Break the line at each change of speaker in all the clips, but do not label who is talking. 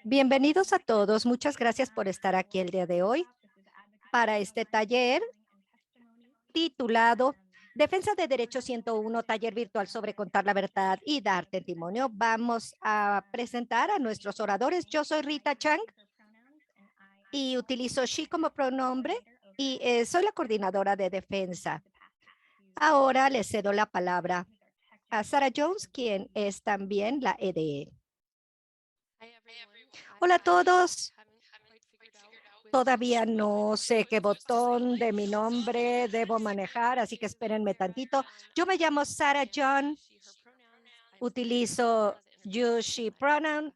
Bienvenidos a todos. Muchas gracias por estar aquí el día de hoy para este taller titulado Defensa de Derecho 101, taller virtual sobre contar la verdad y dar testimonio. Vamos a presentar a nuestros oradores. Yo soy Rita Chang y utilizo she como pronombre y soy la coordinadora de defensa. Ahora le cedo la palabra a Sarah Jones, quien es también la EDE. Hola a todos. Todavía no sé qué botón de mi nombre debo manejar, así que espérenme tantito. Yo me llamo Sarah John, utilizo you, she pronoun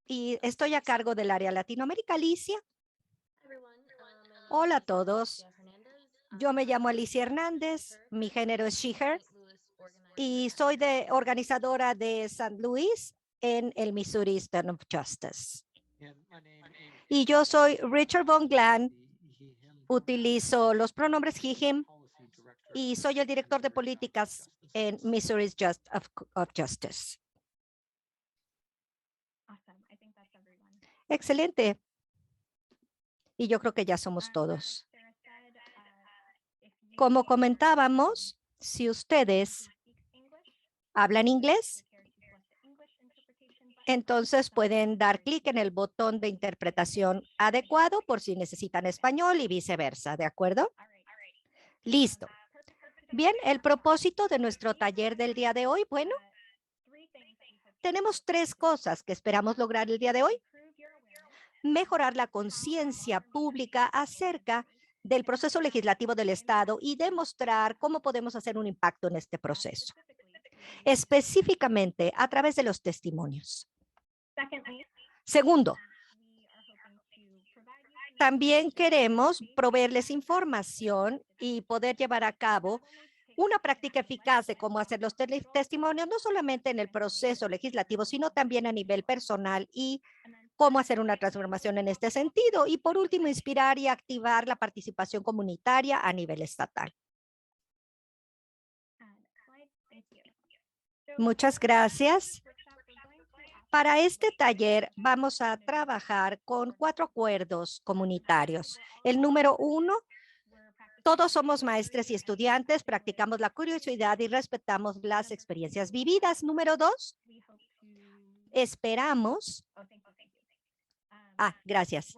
y estoy a cargo del área Latinoamérica. Alicia. Hola a todos. Yo me llamo Alicia Hernández, mi género es she, her y soy organizadora de St. Louis en el Missouri Institute of Justice. Y yo soy Richard Von Glan, utilizo los pronombres he, him y soy el director de políticas en Missouri Institute of Justice. Excelente. Y yo creo que ya somos todos. Como comentábamos, si ustedes hablan inglés, entonces pueden dar clic en el botón de interpretación adecuado por si necesitan español y viceversa, ¿de acuerdo? Listo. Bien, el propósito de nuestro taller del día de hoy, bueno, tenemos 3 cosas que esperamos lograr el día de hoy. Mejorar la conciencia pública acerca del proceso legislativo del Estado y demostrar cómo podemos hacer un impacto en este proceso, específicamente a través de los testimonios. Segundo, también queremos proveerles información y poder llevar a cabo una práctica eficaz de cómo hacer los testimonios, no solamente en el proceso legislativo, sino también a nivel personal y cómo hacer una transformación en este sentido. Y por último, inspirar y activar la participación comunitaria a nivel estatal. Muchas gracias. Para este taller vamos a trabajar con 4 acuerdos comunitarios. El número 1, todos somos maestros y estudiantes, practicamos la curiosidad y respetamos las experiencias vividas. Número 2, esperamos. Gracias.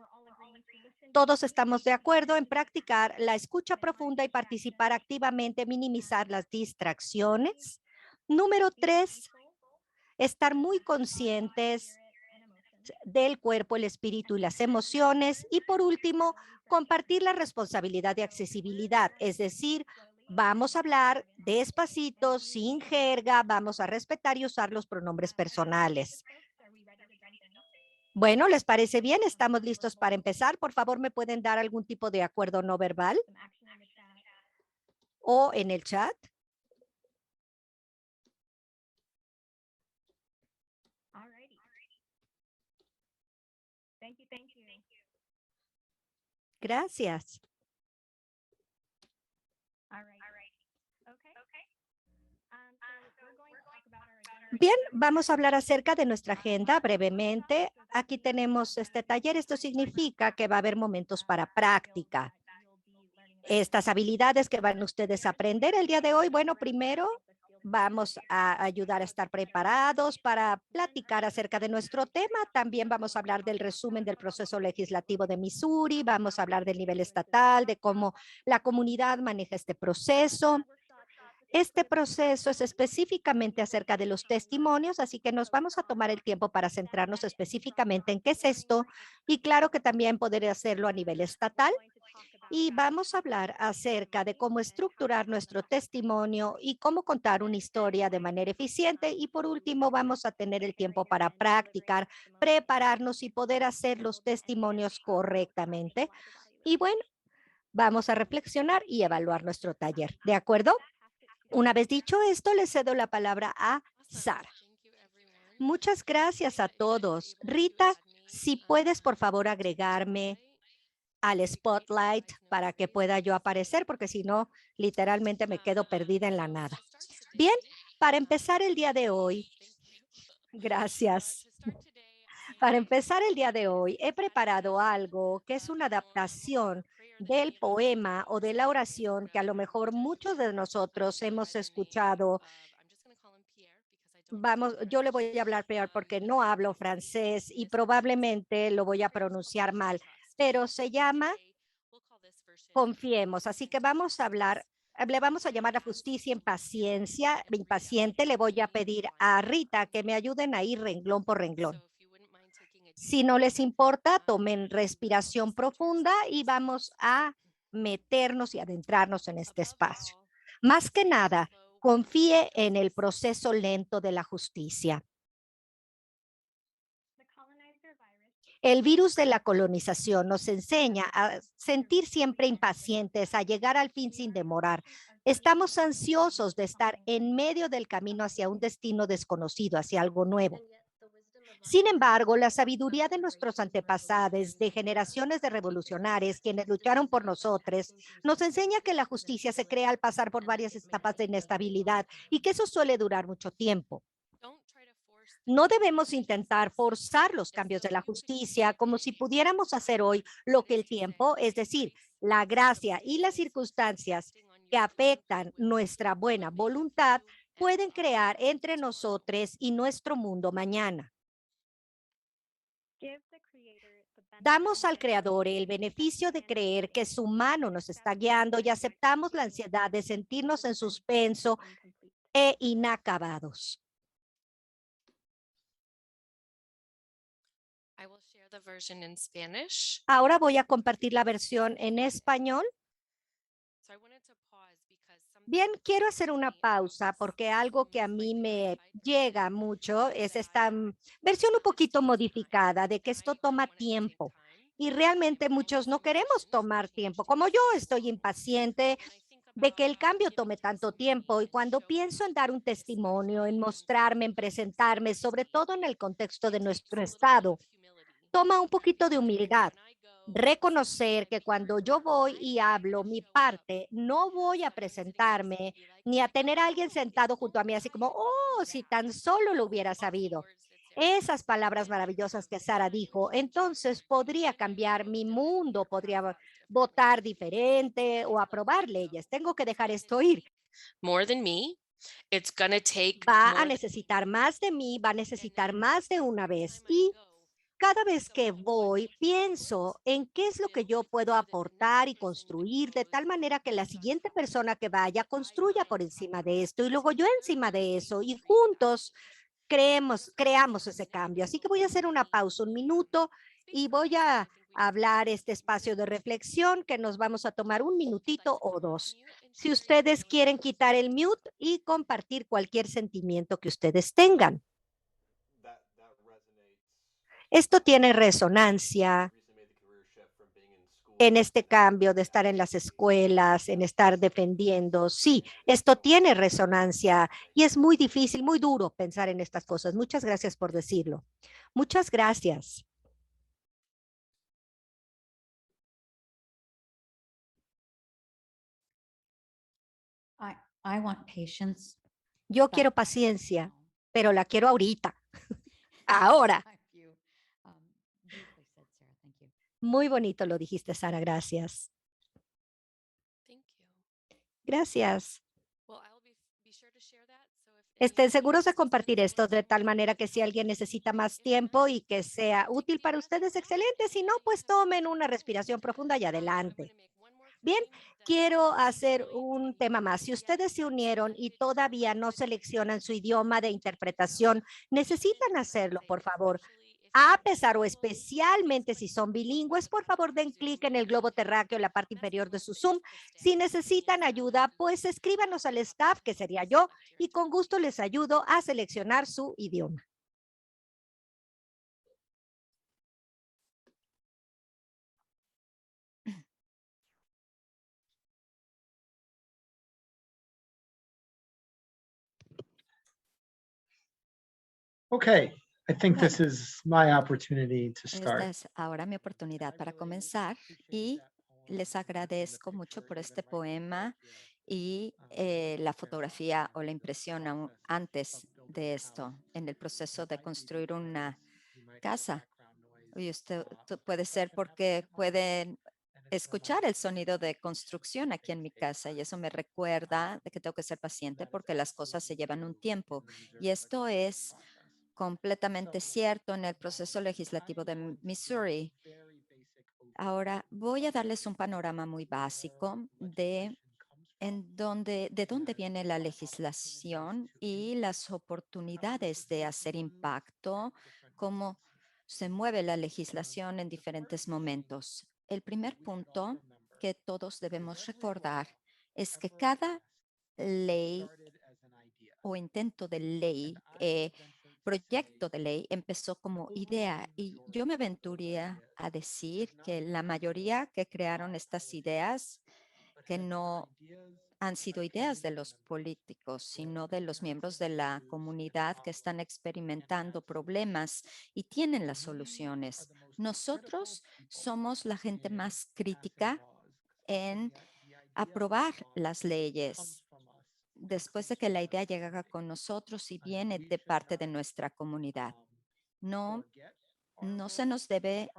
Todos estamos de acuerdo en practicar la escucha profunda y participar activamente, minimizar las distracciones. Número 3, estar muy conscientes del cuerpo, el espíritu y las emociones. Y por último, compartir la responsabilidad de accesibilidad, es decir, vamos a hablar despacito, sin jerga, vamos a respetar y usar los pronombres personales. Bueno, ¿les parece bien? ¿Estamos listos para empezar? Por favor, ¿me pueden dar algún tipo de acuerdo no verbal? O en el chat. Gracias. Bien, vamos a hablar acerca de nuestra agenda brevemente. Aquí tenemos este taller. Esto significa que va a haber momentos para práctica. Estas habilidades que van ustedes a aprender el día de hoy, bueno, primero vamos a ayudar a estar preparados para platicar acerca de nuestro tema. También vamos a hablar del resumen del proceso legislativo de Missouri. Vamos a hablar del nivel estatal, de cómo la comunidad maneja este proceso. Este proceso es específicamente acerca de los testimonios, así que nos vamos a tomar el tiempo para centrarnos específicamente en qué es esto y claro que también poder hacerlo a nivel estatal. Y vamos a hablar acerca de cómo estructurar nuestro testimonio y cómo contar una historia de manera eficiente. Y por último, vamos a tener el tiempo para practicar, prepararnos y poder hacer los testimonios correctamente. Y bueno, vamos a reflexionar y evaluar nuestro taller. ¿De acuerdo? Una vez dicho esto, le cedo la palabra a Sara. Muchas gracias a todos. Rita, si puedes, por favor, agregarme al spotlight para que pueda yo aparecer, porque si no, literalmente me quedo perdida en la nada. Bien, para empezar el día de hoy, gracias. Para empezar el día de hoy, he preparado algo que es una adaptación del poema o de la oración que a lo mejor muchos de nosotros hemos escuchado. Vamos, yo le voy a hablar peor porque no hablo francés y probablemente lo voy a pronunciar mal, pero se llama Confiemos. Así que vamos a hablar, le vamos a llamar a justicia en paciencia, impaciente. Le voy a pedir a Rita que me ayuden a ir renglón por renglón. Si no les importa, tomen respiración profunda y vamos a meternos y adentrarnos en este espacio. Más que nada, confíe en el proceso lento de la justicia. El virus de la colonización nos enseña a sentir siempre impacientes, a llegar al fin sin demorar. Estamos ansiosos de estar en medio del camino hacia un destino desconocido, hacia algo nuevo. Sin embargo, la sabiduría de nuestros antepasados, de generaciones de revolucionarios, quienes lucharon por nosotros, nos enseña que la justicia se crea al pasar por varias etapas de inestabilidad y que eso suele durar mucho tiempo. No debemos intentar forzar los cambios de la justicia como si pudiéramos hacer hoy lo que el tiempo, es decir, la gracia y las circunstancias que afectan nuestra buena voluntad, pueden crear entre nosotros y nuestro mundo mañana. Damos al Creador el beneficio de creer que su mano nos está guiando y aceptamos la ansiedad de sentirnos en suspenso e inacabados. Ahora voy a compartir la versión en español. Bien, quiero hacer una pausa porque algo que a mí me llega mucho es esta versión un poquito modificada de que esto toma tiempo y realmente muchos no queremos tomar tiempo. Como yo estoy impaciente de que el cambio tome tanto tiempo y cuando pienso en dar un testimonio, en mostrarme, en presentarme, sobre todo en el contexto de nuestro estado, toma un poquito de humildad. Reconocer que cuando yo voy y hablo mi parte, no voy a presentarme ni a tener a alguien sentado junto a mí así como, oh, si tan solo lo hubiera sabido. Esas palabras maravillosas que Sara dijo, entonces podría cambiar mi mundo, podría votar diferente o aprobar leyes. Tengo que dejar esto ir. Va a necesitar más de mí, va a necesitar más de una vez. Y cada vez que voy, pienso en qué es lo que yo puedo aportar y construir de tal manera que la siguiente persona que vaya construya por encima de esto y luego yo encima de eso y juntos creamos ese cambio. Así que voy a hacer una pausa, un minuto, y voy a hablar este espacio de reflexión que nos vamos a tomar un minutito o dos. Si ustedes quieren quitar el mute y compartir cualquier sentimiento que ustedes tengan. Esto tiene resonancia en este cambio de estar en las escuelas, en estar defendiendo. Sí, esto tiene resonancia y es muy difícil, muy duro pensar en estas cosas. Muchas gracias por decirlo. Muchas gracias.
I want patience.
Yo quiero paciencia, pero la quiero ahorita, ahora. Muy bonito lo dijiste, Sara. Gracias. Gracias. Estén seguros de compartir esto de tal manera que si alguien necesita más tiempo y que sea útil para ustedes, excelente. Si no, pues tomen una respiración profunda y adelante. Bien, quiero hacer un tema más. Si ustedes se unieron y todavía no seleccionan su idioma de interpretación, necesitan hacerlo, por favor. A pesar o especialmente si son bilingües, por favor den clic en el globo terráqueo en la parte inferior de su Zoom. Si necesitan ayuda, pues escríbanos al staff, que sería yo, y con gusto les ayudo a seleccionar su idioma.
Okay, I think this
Bueno.
is my opportunity to
Esta
start.
es ahora mi oportunidad para comenzar y les agradezco mucho por este poema y la fotografía o la impresión antes de esto, en el proceso de construir una casa. Y puede ser porque pueden escuchar el sonido de construcción aquí en mi casa y eso me recuerda de que tengo que ser paciente porque las cosas se llevan un tiempo. Y esto es completamente cierto en el proceso legislativo de Missouri. Ahora voy a darles un panorama muy básico de dónde viene la legislación y las oportunidades de hacer impacto, cómo se mueve la legislación en diferentes momentos. El primer punto que todos debemos recordar es que cada ley o intento de ley, proyecto de ley, empezó como idea. Y yo me aventuraría a decir que la mayoría que crearon estas ideas, que no han sido ideas de los políticos, sino de los miembros de la comunidad que están experimentando problemas y tienen las soluciones. Nosotros somos la gente más crítica en aprobar las leyes después de que la idea llega con nosotros y viene de parte de nuestra comunidad. No, no se nos debe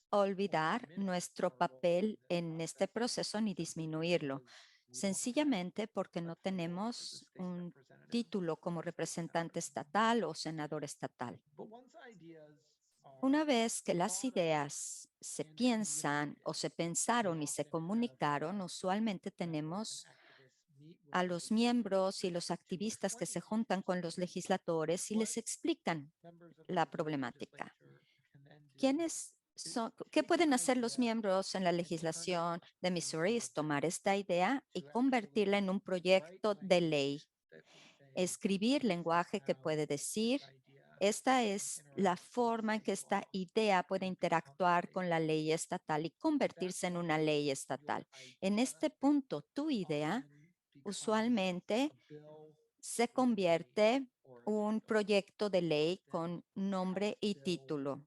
olvidar nuestro papel en este proceso ni disminuirlo, sencillamente porque no tenemos un título como representante estatal o senador estatal. Una vez que las ideas se piensan o se pensaron y se comunicaron, usualmente tenemos a los miembros y los activistas que se juntan con los legisladores y les explican la problemática. ¿Qué pueden hacer los miembros en la legislación de Missouri? Es tomar esta idea y convertirla en un proyecto de ley. Escribir lenguaje que puede decir, esta es la forma en que esta idea puede interactuar con la ley estatal y convertirse en una ley estatal. En este punto, tu idea usualmente se convierte un proyecto de ley con nombre y título.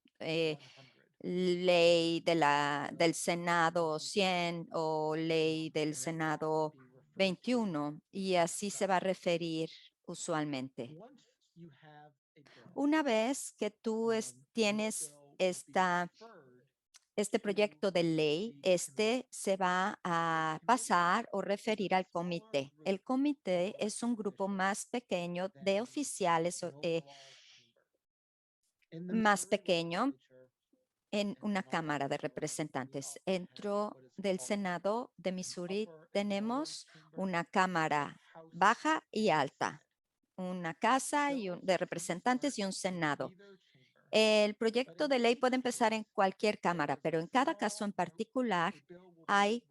Ley del Senado 100 o ley del Senado 21 y así se va a referir usualmente. Una vez que tú tienes este proyecto de ley, se va a pasar o referir al comité. El comité es un grupo más pequeño de oficiales más pequeño en una Cámara de Representantes. Dentro del Senado de Missouri tenemos una Cámara baja y alta, una Casa de Representantes y un Senado. El proyecto de ley puede empezar en cualquier Cámara, pero en cada caso en particular hay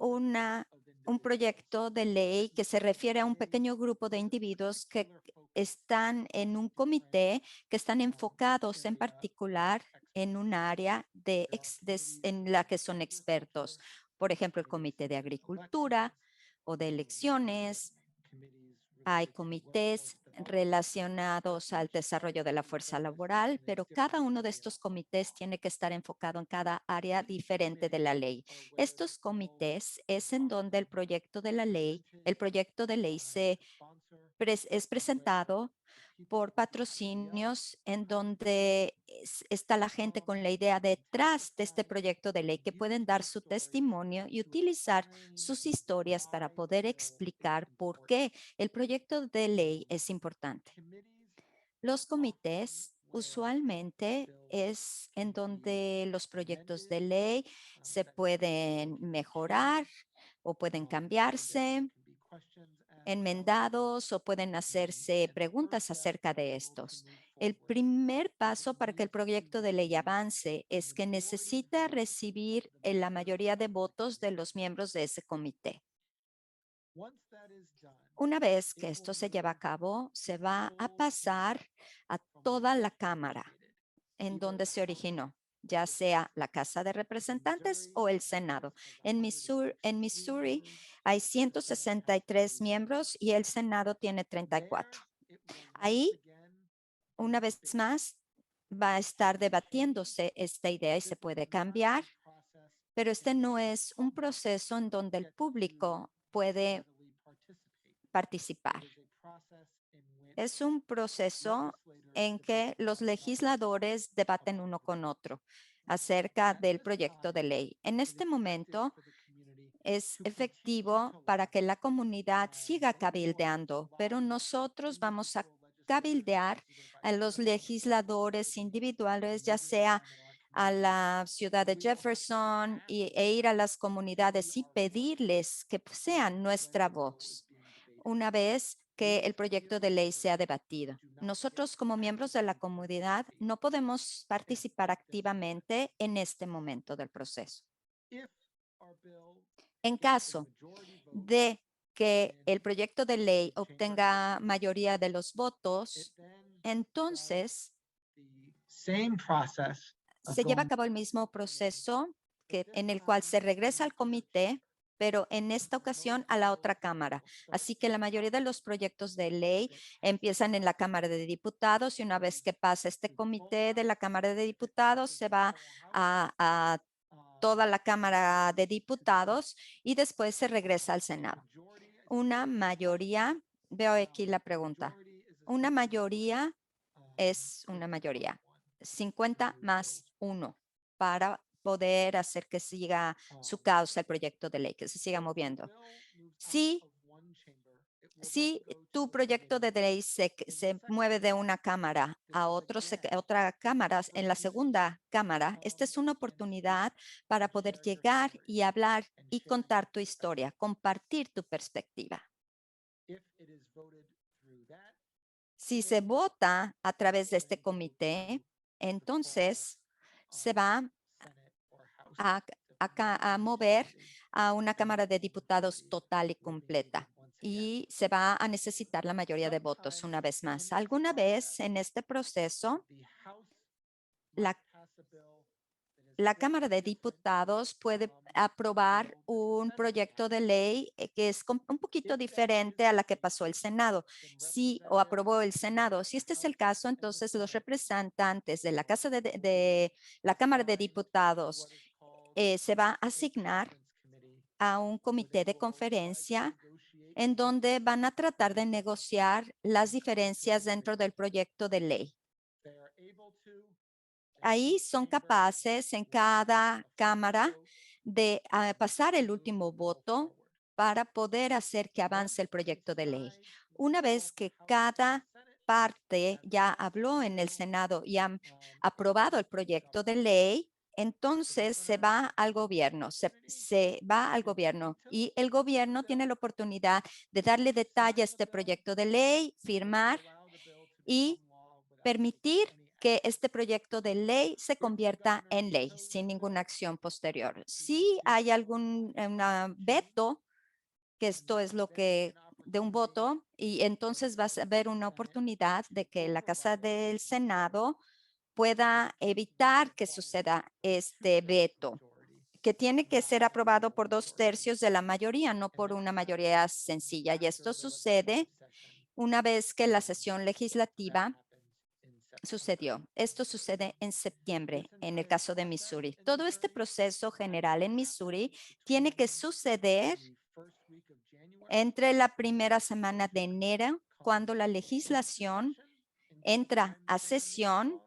un proyecto de ley que se refiere a un pequeño grupo de individuos que están en un comité, que están enfocados en particular en un área en la que son expertos. Por ejemplo, el Comité de Agricultura o de Elecciones. Hay comités relacionados al desarrollo de la fuerza laboral, pero cada uno de estos comités tiene que estar enfocado en cada área diferente de la ley. Estos comités es en donde el proyecto de ley es presentado por patrocinios en donde está la gente con la idea detrás de este proyecto de ley que pueden dar su testimonio y utilizar sus historias para poder explicar por qué el proyecto de ley es importante. Los comités usualmente es en donde los proyectos de ley se pueden mejorar o pueden cambiarse, enmendados o pueden hacerse preguntas acerca de estos. El primer paso para que el proyecto de ley avance es que necesita recibir la mayoría de votos de los miembros de ese comité. Una vez que esto se lleva a cabo, se va a pasar a toda la Cámara en donde se originó, ya sea la Casa de Representantes o el Senado. En Missouri hay 163 miembros y el Senado tiene 34. Ahí, una vez más, va a estar debatiéndose esta idea y se puede cambiar, pero este no es un proceso en donde el público puede participar. Es un proceso en que los legisladores debaten uno con otro acerca del proyecto de ley. En este momento es efectivo para que la comunidad siga cabildeando, pero nosotros vamos a cabildear a los legisladores individuales, ya sea a la ciudad de Jefferson e ir a las comunidades y pedirles que sean nuestra voz una vez que el proyecto de ley sea debatido. Nosotros como miembros de la comunidad no podemos participar activamente en este momento del proceso. En caso de que el proyecto de ley obtenga mayoría de los votos, entonces
Same process of
se lleva a
going
cabo el mismo proceso en el cual se regresa al comité, pero en esta ocasión a la otra cámara. Así que la mayoría de los proyectos de ley empiezan en la Cámara de Diputados y una vez que pasa este comité de la Cámara de Diputados se va a toda la Cámara de Diputados y después se regresa al Senado. Una mayoría, veo aquí la pregunta, una mayoría es una mayoría, 50 más 1 para poder hacer que siga su causa el proyecto de ley, que se siga moviendo. Si tu proyecto de ley se mueve de una cámara a otra cámara, en la segunda cámara, esta es una oportunidad para poder llegar y hablar y contar tu historia, compartir tu perspectiva. Si se vota a través de este comité, entonces se va a mover a una Cámara de Diputados total y completa y se va a necesitar la mayoría de votos una vez más. Alguna vez en este proceso, la Cámara de Diputados puede aprobar un proyecto de ley que es un poquito diferente a la que pasó el Senado. Si o aprobó el Senado, si este es el caso, entonces los representantes de la la Cámara de Diputados se va a asignar a un comité de conferencia en donde van a tratar de negociar las diferencias dentro del proyecto de ley. Ahí son capaces en cada cámara de pasar el último voto para poder hacer que avance el proyecto de ley. Una vez que cada parte ya habló en el Senado y han aprobado el proyecto de ley, entonces se va al gobierno, se va al gobierno y el gobierno tiene la oportunidad de darle detalle a este proyecto de ley, firmar y permitir que este proyecto de ley se convierta en ley sin ninguna acción posterior. Si hay algún veto, que esto es lo que de un voto, y entonces va a haber una oportunidad de que la Casa del Senado pueda evitar que suceda este veto, que tiene que ser aprobado por 2/3 de la mayoría, no por una mayoría sencilla. Y esto sucede una vez que la sesión legislativa sucedió. Esto sucede en septiembre en el caso de Missouri. Todo este proceso general en Missouri tiene que suceder entre la primera semana de enero, cuando la legislación entra a sesión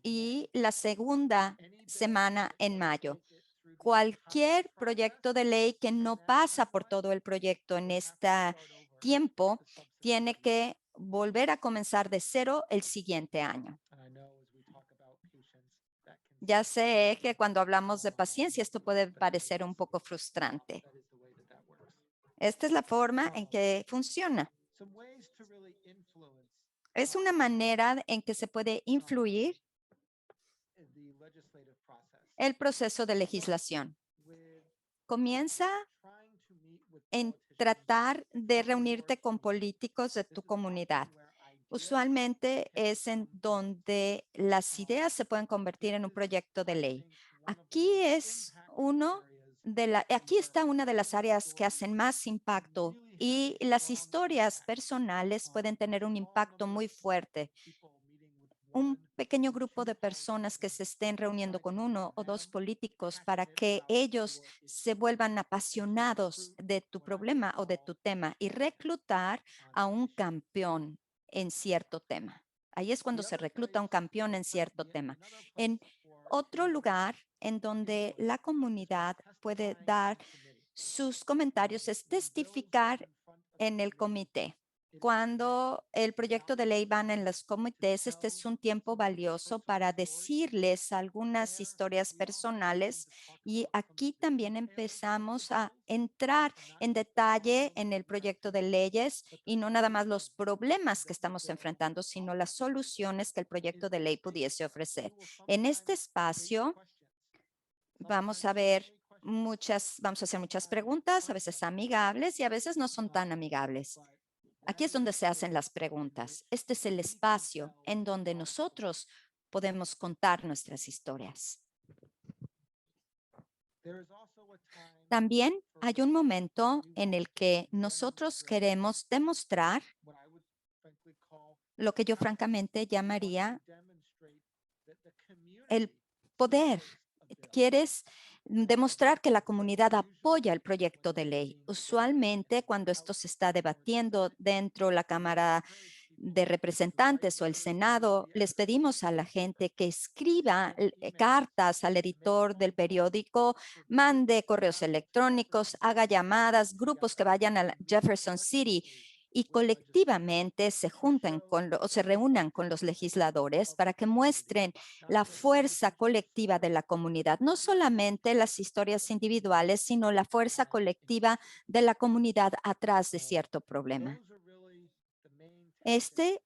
y la segunda semana en mayo. Cualquier proyecto de ley que no pasa por todo el proyecto en este tiempo tiene que volver a comenzar de cero el siguiente año. Ya sé que cuando hablamos de paciencia, esto puede parecer un poco frustrante. Esta es la forma en que funciona. Es una manera en que se puede influir el proceso de legislación. Comienza en tratar de reunirte con políticos de tu comunidad. Usualmente es en donde las ideas se pueden convertir en un proyecto de ley. Aquí aquí está una de las áreas que hacen más impacto y las historias personales pueden tener un impacto muy fuerte. Un pequeño grupo de personas que se estén reuniendo con uno o dos políticos para que ellos se vuelvan apasionados de tu problema o de tu tema y reclutar a un campeón en cierto tema. Ahí es cuando se recluta un campeón en cierto tema. En otro lugar en donde la comunidad puede dar sus comentarios es testificar en el comité. Cuando el proyecto de ley van en los comités, este es un tiempo valioso para decirles algunas historias personales y aquí también empezamos a entrar en detalle en el proyecto de leyes y no nada más los problemas que estamos enfrentando, sino las soluciones que el proyecto de ley pudiese ofrecer. En este espacio vamos a hacer muchas preguntas, a veces amigables y a veces no son tan amigables. Aquí es donde se hacen las preguntas. Este es el espacio en donde nosotros podemos contar nuestras historias. También hay un momento en el que nosotros queremos demostrar lo que yo francamente llamaría el poder. Quieres demostrar que la comunidad apoya el proyecto de ley. Usualmente, cuando esto se está debatiendo dentro de la Cámara de Representantes o el Senado, les pedimos a la gente que escriba cartas al editor del periódico, mande correos electrónicos, haga llamadas, grupos que vayan a Jefferson City y colectivamente se junten o se reúnan con los legisladores para que muestren la fuerza colectiva de la comunidad, no solamente las historias individuales, sino la fuerza colectiva de la comunidad atrás de cierto problema. Estas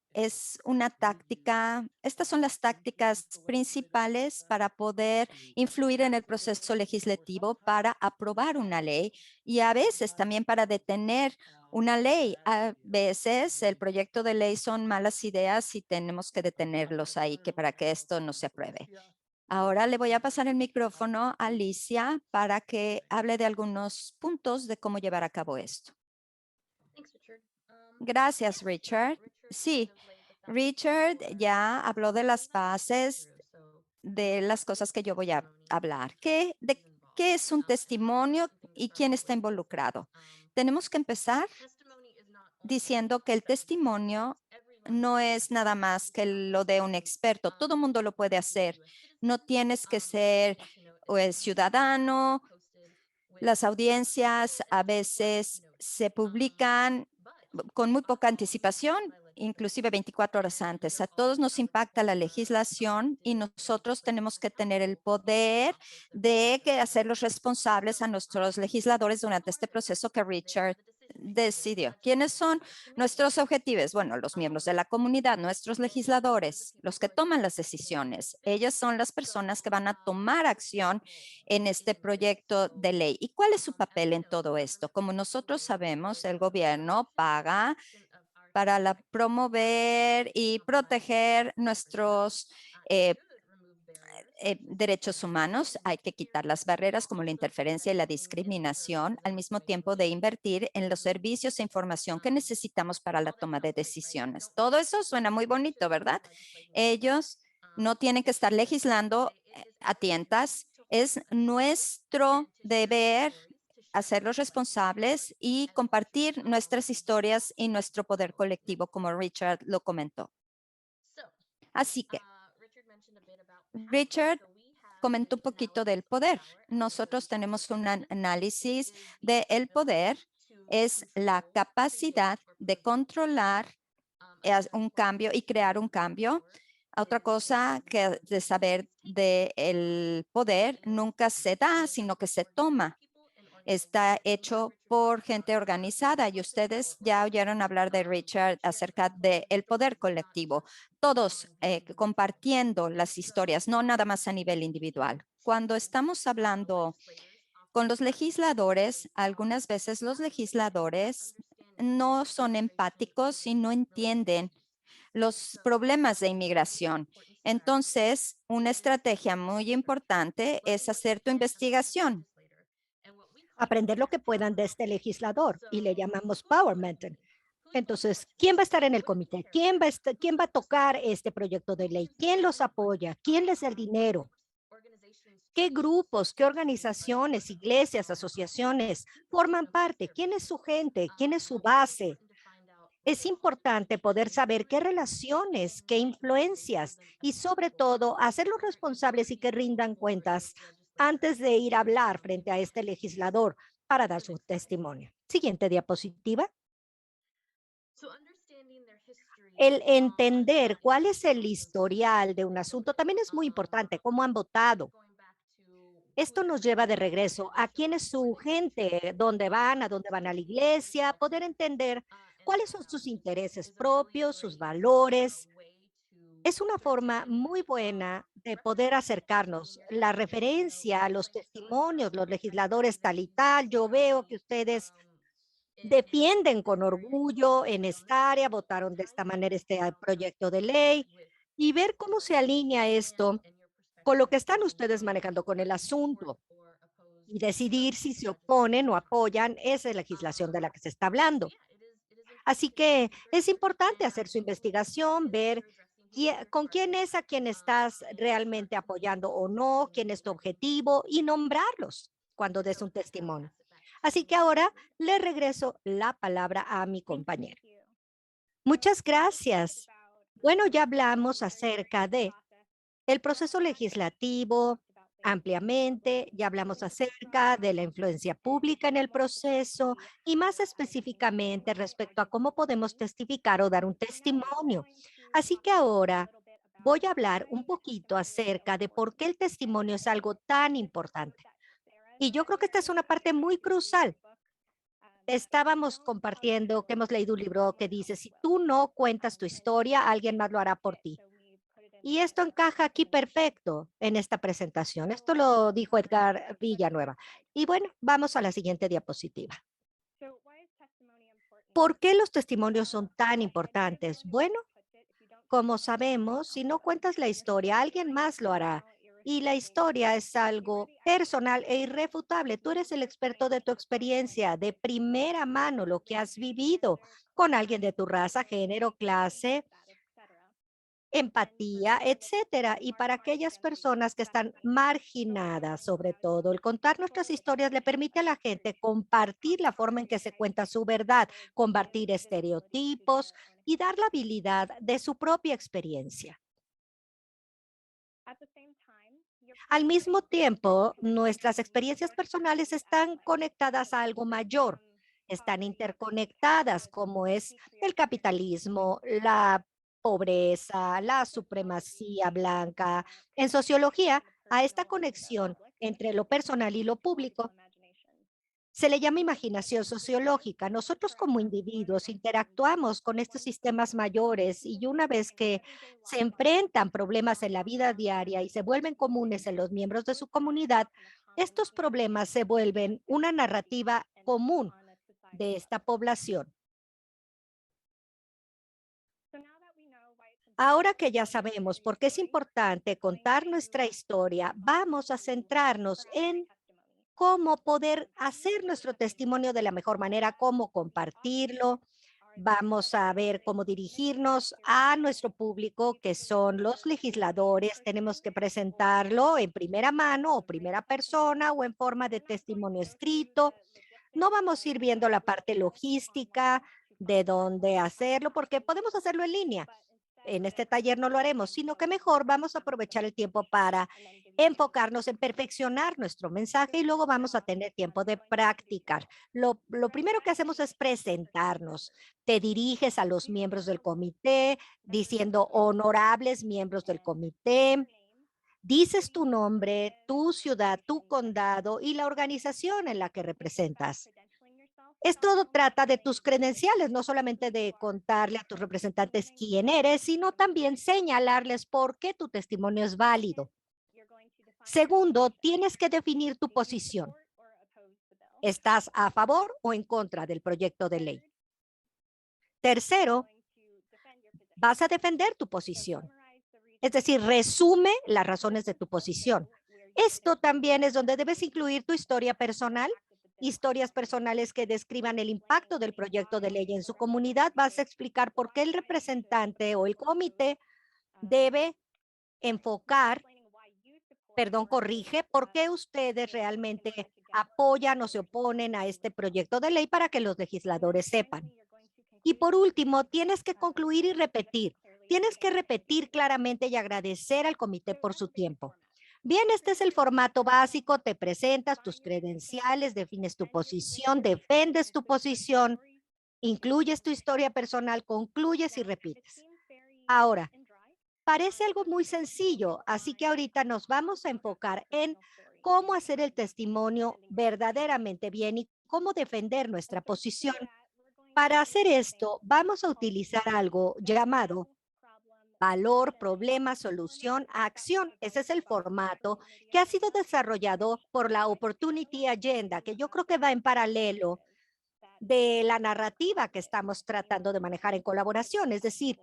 son las tácticas principales para poder influir en el proceso legislativo para aprobar una ley y a veces también para detener una ley. A veces el proyecto de ley son malas ideas y tenemos que detenerlos ahí para que esto no se apruebe. Ahora le voy a pasar el micrófono a Alicia para que hable de algunos puntos de cómo llevar a cabo esto. Gracias, Richard. Sí, Richard ya habló de las bases de las cosas que yo voy a hablar. ¿Qué es un testimonio y quién está involucrado? Tenemos que empezar diciendo que el testimonio no es nada más que lo de un experto. Todo el mundo lo puede hacer. No tienes que ser ciudadano. Las audiencias a veces se publican con muy poca anticipación, inclusive 24 horas antes. A todos nos impacta la legislación y nosotros tenemos que tener el poder de hacerlos responsables a nuestros legisladores durante este proceso que Richard decidió. ¿Quiénes son nuestros objetivos? Bueno, los miembros de la comunidad, nuestros legisladores, los que toman las decisiones. Ellas son las personas que van a tomar acción en este proyecto de ley. ¿Y cuál es su papel en todo esto? Como nosotros sabemos, el gobierno paga para promover y proteger nuestros derechos humanos. Hay que quitar las barreras como la interferencia y la discriminación, al mismo tiempo de invertir en los servicios e información que necesitamos para la toma de decisiones. Todo eso suena muy bonito, ¿verdad? Ellos no tienen que estar legislando a tientas. Es nuestro deber hacerlos responsables y compartir nuestras historias y nuestro poder colectivo, como Richard lo comentó. Así que Richard comentó un poquito del poder. Nosotros tenemos un análisis del poder. Es la capacidad de controlar un cambio y crear un cambio. Otra cosa que de saber del poder nunca se da, sino que se toma. Está hecho por gente organizada y ustedes ya oyeron hablar de Richard acerca del poder colectivo, todos compartiendo las historias, no nada más a nivel individual. Cuando estamos hablando con los legisladores, algunas veces los legisladores no son empáticos y no entienden los problemas de inmigración. Entonces, una estrategia muy importante es hacer tu investigación.
Aprender lo que puedan de este legislador y le llamamos empowerment. Entonces, ¿quién va a estar en el comité? ¿Quién va a tocar este proyecto de ley? ¿Quién los apoya? ¿Quién les da el dinero? ¿Qué grupos, qué organizaciones, iglesias, asociaciones forman parte? ¿Quién es su gente? ¿Quién es su base? Es importante poder saber qué relaciones, qué influencias y sobre todo hacerlos responsables y que rindan cuentas antes de ir a hablar frente a este legislador para dar su testimonio. Siguiente diapositiva. El entender cuál es el historial de un asunto también es muy importante, cómo han votado. Esto nos lleva de regreso a quién es su gente, a dónde van a la iglesia, poder entender cuáles son sus intereses propios, sus valores. Es una forma muy buena de poder acercarnos. La referencia a los testimonios, los legisladores tal y tal, yo veo que ustedes defienden con orgullo en esta área, votaron de esta manera este proyecto de ley y ver cómo se alinea esto con lo que están ustedes manejando con el asunto y decidir si se oponen o apoyan esa legislación de la que se está hablando. Así que es importante hacer su investigación, ver con quién es a quien estás realmente apoyando o no, quién es tu objetivo y nombrarlos cuando des un testimonio. Así que ahora le regreso la palabra a mi compañero. Muchas gracias. Bueno, ya hablamos acerca de el proceso legislativo ampliamente, ya hablamos acerca de la influencia pública en el proceso y más específicamente respecto a cómo podemos testificar o dar un testimonio. Así que ahora voy a hablar un poquito acerca de por qué el testimonio es algo tan importante. Y yo creo que esta es una parte muy crucial. Estábamos compartiendo que hemos leído un libro que dice, si tú no cuentas tu historia, alguien más lo hará por ti. Y esto encaja aquí perfecto en esta presentación. Esto lo dijo Edgar Villanueva. Y bueno, vamos a la siguiente diapositiva. ¿Por qué los testimonios son tan importantes? Bueno, como sabemos, si no cuentas la historia, alguien más lo hará. Y la historia es algo personal e irrefutable. Tú eres el experto de tu experiencia, de primera mano, lo que has vivido con alguien de tu raza, género, clase, empatía, etcétera. Y para aquellas personas que están marginadas, sobre todo, el contar nuestras historias le permite a la gente compartir la forma en que se cuenta su verdad, compartir estereotipos y dar la habilidad de su propia experiencia. Al mismo tiempo, nuestras experiencias personales están conectadas a algo mayor, están interconectadas, como es el capitalismo, la pobreza, la supremacía blanca. En sociología, a esta conexión entre lo personal y lo público se le llama imaginación sociológica. Nosotros como individuos interactuamos con estos sistemas mayores y una vez que se enfrentan problemas en la vida diaria y se vuelven comunes en los miembros de su comunidad, estos problemas se vuelven una narrativa común de esta población. Ahora que ya sabemos por qué es importante contar nuestra historia, vamos a centrarnos en cómo poder hacer nuestro testimonio de la mejor manera, cómo compartirlo. Vamos a ver cómo dirigirnos a nuestro público, que son los legisladores. Tenemos que presentarlo en primera mano o primera persona o en forma de testimonio escrito. No vamos a ir viendo la parte logística de dónde hacerlo, porque podemos hacerlo en línea. En este taller no lo haremos, sino que mejor vamos a aprovechar el tiempo para enfocarnos en perfeccionar nuestro mensaje y luego vamos a tener tiempo de practicar. Lo primero que hacemos es presentarnos. Te diriges a los miembros del comité diciendo honorables miembros del comité. Dices tu nombre, tu ciudad, tu condado y la organización en la que representas. Esto trata de tus credenciales, no solamente de contarle a tus representantes quién eres, sino también señalarles por qué tu testimonio es válido. Segundo, tienes que definir tu posición. ¿Estás a favor o en contra del proyecto de ley? Tercero, vas a defender tu posición. Es decir, resume las razones de tu posición. Esto también es donde debes incluir tu historia personal, historias personales que describan el impacto del proyecto de ley en su comunidad. Vas a explicar por qué el representante o el comité debe enfocar, perdón, corrige, por qué ustedes realmente apoyan o se oponen a este proyecto de ley para que los legisladores sepan. Y por último, tienes que concluir y repetir. Tienes que repetir claramente y agradecer al comité por su tiempo. Bien, este es el formato básico. Te presentas tus credenciales, defines tu posición, defendes tu posición, incluyes tu historia personal, concluyes y repites. Ahora, parece algo muy sencillo, así que ahorita nos vamos a enfocar en cómo hacer el testimonio verdaderamente bien y cómo defender nuestra posición. Para hacer esto, vamos a utilizar algo llamado valor, problema, solución, acción. Ese es el formato que ha sido desarrollado por la Opportunity Agenda, que yo creo que va en paralelo de la narrativa que estamos tratando de manejar en colaboración, es decir,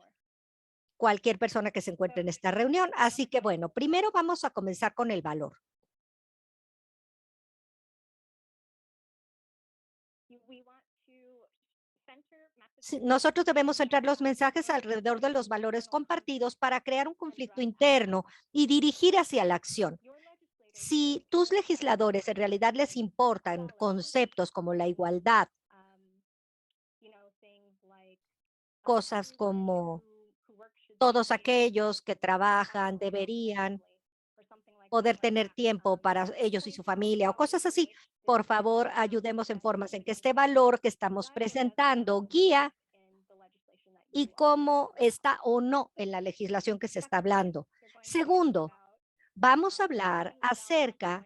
cualquier persona que se encuentre en esta reunión. Así que bueno, primero vamos a comenzar con el valor. Nosotros debemos centrar los mensajes alrededor de los valores compartidos para crear un conflicto interno y dirigir hacia la acción. Si tus legisladores en realidad les importan conceptos como la igualdad, cosas como todos aquellos que trabajan deberían poder tener tiempo para ellos y su familia o cosas así, por favor, ayudemos en formas en que este valor que estamos presentando guía y cómo está o no en la legislación que se está hablando. Segundo, vamos a hablar acerca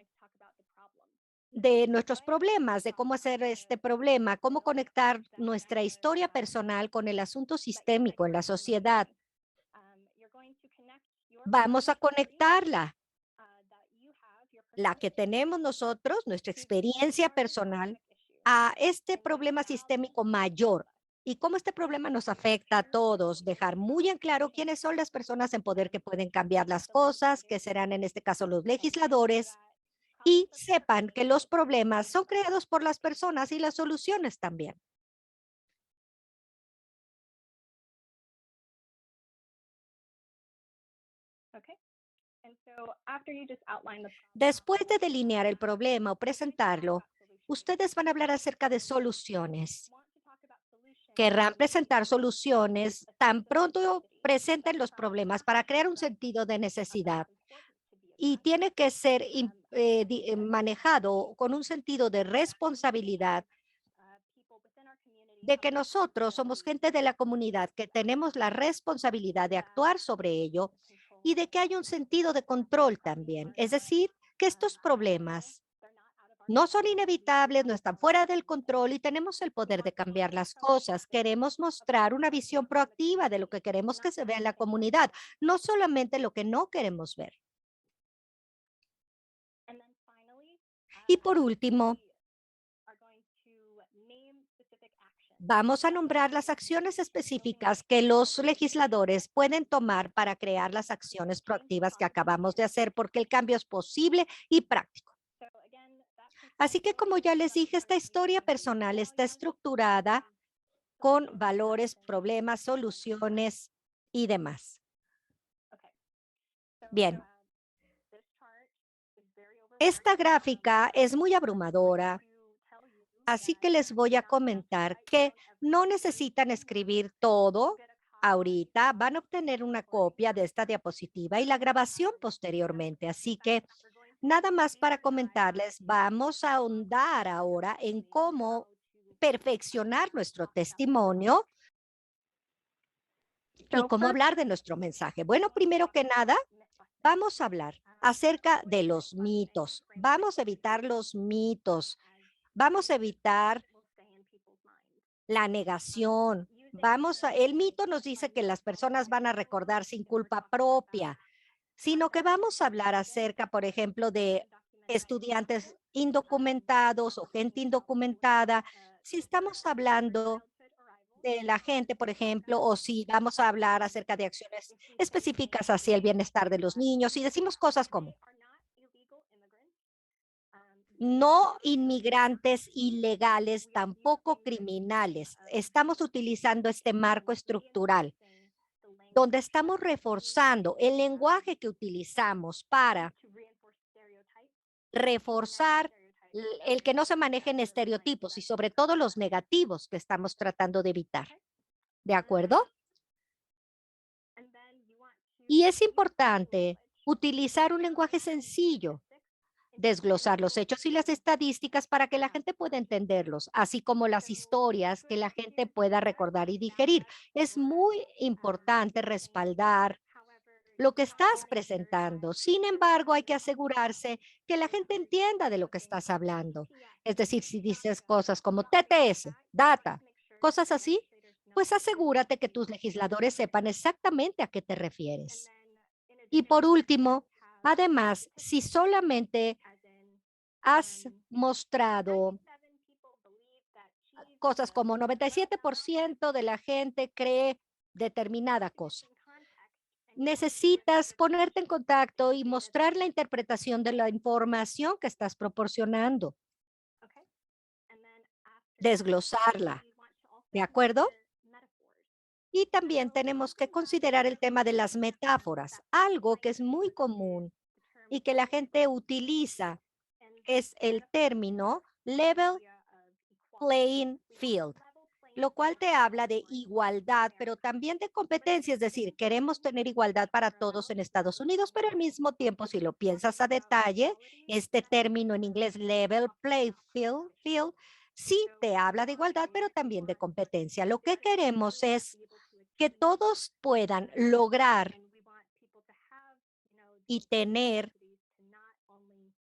de nuestros problemas, de cómo hacer este problema, cómo conectar nuestra historia personal con el asunto sistémico en la sociedad. Vamos a conectarla, la que tenemos nosotros, nuestra experiencia personal, a este problema sistémico mayor y cómo este problema nos afecta a todos, dejar muy en claro quiénes son las personas en poder que pueden cambiar las cosas, que serán en este caso los legisladores, y sepan que los problemas son creados por las personas y las soluciones también. Después de delinear el problema o presentarlo, ustedes van a hablar acerca de soluciones. Querrán presentar soluciones tan pronto presenten los problemas para crear un sentido de necesidad. Y tiene que ser manejado con un sentido de responsabilidad de que nosotros somos gente de la comunidad, que tenemos la responsabilidad de actuar sobre ello y de que hay un sentido de control también. Es decir, que estos problemas no son inevitables, no están fuera del control y tenemos el poder de cambiar las cosas. Queremos mostrar una visión proactiva de lo que queremos que se vea en la comunidad, no solamente lo que no queremos ver. Y por último, vamos a nombrar las acciones específicas que los legisladores pueden tomar para crear las acciones proactivas que acabamos de hacer, porque el cambio es posible y práctico. Así que, como ya les dije, esta historia personal está estructurada con valores, problemas, soluciones y demás. Bien. Esta gráfica es muy abrumadora, así que les voy a comentar que no necesitan escribir todo ahorita. Van a obtener una copia de esta diapositiva y la grabación posteriormente. Así que nada más para comentarles, vamos a ahondar ahora en cómo perfeccionar nuestro testimonio y cómo hablar de nuestro mensaje. Bueno, primero que nada, vamos a hablar acerca de los mitos. Vamos a evitar los mitos. Vamos a evitar la negación. El mito nos dice que las personas van a recordar sin culpa propia, sino que vamos a hablar acerca, por ejemplo, de estudiantes indocumentados o gente indocumentada. Si estamos hablando de la gente, por ejemplo, o si vamos a hablar acerca de acciones específicas hacia el bienestar de los niños y decimos cosas como no inmigrantes ilegales, tampoco criminales. Estamos utilizando este marco estructural donde estamos reforzando el lenguaje que utilizamos para reforzar el que no se manejen estereotipos y sobre todo los negativos que estamos tratando de evitar. ¿De acuerdo? Y es importante utilizar un lenguaje sencillo, desglosar los hechos y las estadísticas para que la gente pueda entenderlos, así como las historias que la gente pueda recordar y digerir. Es muy importante respaldar lo que estás presentando. Sin embargo, hay que asegurarse que la gente entienda de lo que estás hablando. Es decir, si dices cosas como TTS, data, cosas así, pues asegúrate que tus legisladores sepan exactamente a qué te refieres. Y por último, además, si solamente has mostrado cosas como 97% de la gente cree determinada cosa, necesitas ponerte en contacto y mostrar la interpretación de la información que estás proporcionando, desglosarla, ¿de acuerdo? Y también tenemos que considerar el tema de las metáforas, algo que es muy común y que la gente utiliza es el término level playing field, lo cual te habla de igualdad, pero también de competencia, es decir, queremos tener igualdad para todos en Estados Unidos, pero al mismo tiempo, si lo piensas a detalle, este término en inglés level play field, sí te habla de igualdad, pero también de competencia. Lo que queremos es que todos puedan lograr y tener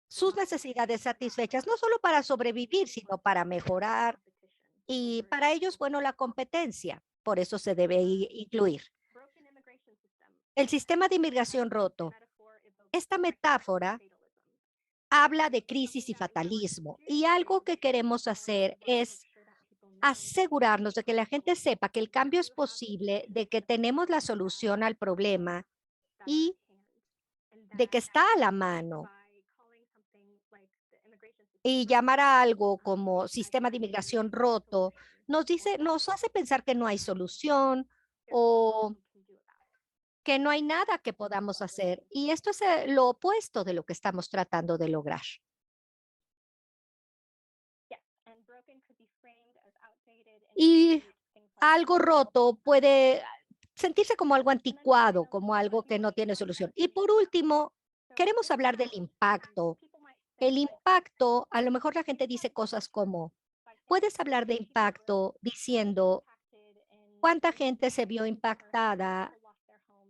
sus necesidades satisfechas, no solo para sobrevivir, sino para mejorar. Y para ellos, bueno, la competencia, por eso se debe incluir. El sistema de inmigración roto. Esta metáfora habla de crisis y fatalismo. Y algo que queremos hacer es asegurarnos de que la gente sepa que el cambio es posible, de que tenemos la solución al problema y de que está a la mano. Y llamar a algo como sistema de inmigración roto nos hace pensar que no hay solución o que no hay nada que podamos hacer. Y esto es lo opuesto de lo que estamos tratando de lograr. Y algo roto puede sentirse como algo anticuado, como algo que no tiene solución. Y por último, queremos hablar del impacto. El impacto, a lo mejor la gente dice cosas como, puedes hablar de impacto diciendo cuánta gente se vio impactada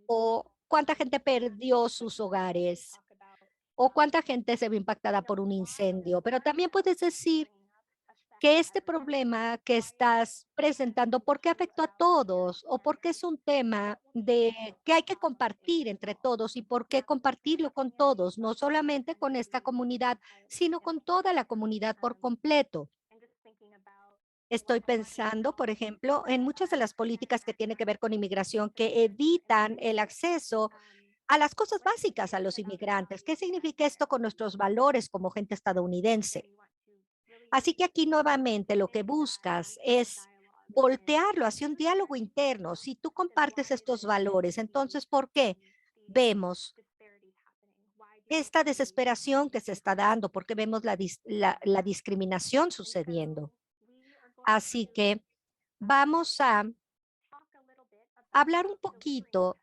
o cuánta gente perdió sus hogares o cuánta gente se vio impactada por un incendio, pero también puedes decir que este problema que estás presentando, ¿por qué afectó a todos? ¿O por qué es un tema de que hay que compartir entre todos y por qué compartirlo con todos, no solamente con esta comunidad, sino con toda la comunidad por completo? Estoy pensando, por ejemplo, en muchas de las políticas que tienen que ver con inmigración que evitan el acceso a las cosas básicas a los inmigrantes. ¿Qué significa esto con nuestros valores como gente estadounidense? Así que aquí nuevamente lo que buscas es voltearlo hacia un diálogo interno. Si tú compartes estos valores, entonces, ¿por qué vemos esta desesperación que se está dando? ¿Por qué vemos la discriminación sucediendo? Así que vamos a hablar un poquito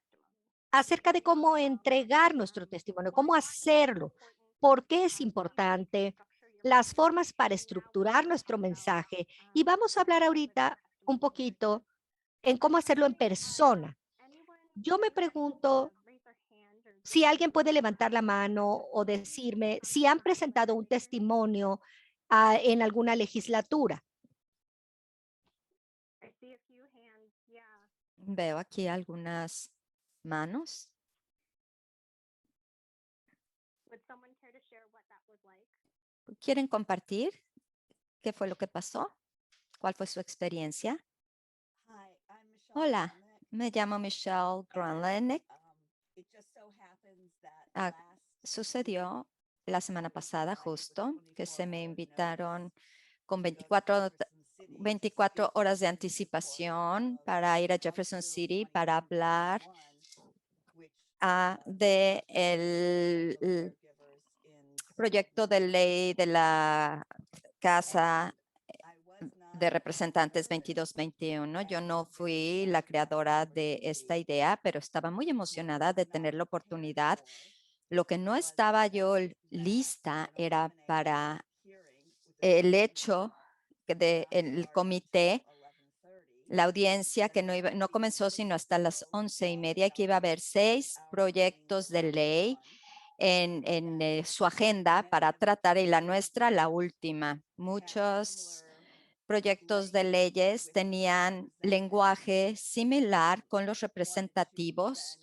acerca de cómo entregar nuestro testimonio, cómo hacerlo, por qué es importante, las formas para estructurar nuestro mensaje. Y vamos a hablar ahorita un poquito en cómo hacerlo en persona. Yo me pregunto si alguien puede levantar la mano o decirme si han presentado un testimonio en alguna legislatura.
Veo aquí algunas manos. ¿Quieren compartir qué fue lo que pasó? ¿Cuál fue su experiencia? Hola, me llamo Michelle Gronlenek. Ah, sucedió la semana pasada justo que se me invitaron con 24 horas de anticipación para ir a Jefferson City para hablar de el proyecto de ley de la casa de Representantes 2221. Yo no fui la creadora de esta idea, pero estaba muy emocionada de tener la oportunidad. Lo que no estaba yo lista era para el hecho del comité, la audiencia que no comenzó sino hasta las 11:30 y que iba a haber 6 proyectos de ley en su agenda para tratar y la nuestra, la última. Muchos proyectos de leyes tenían lenguaje similar con los representativos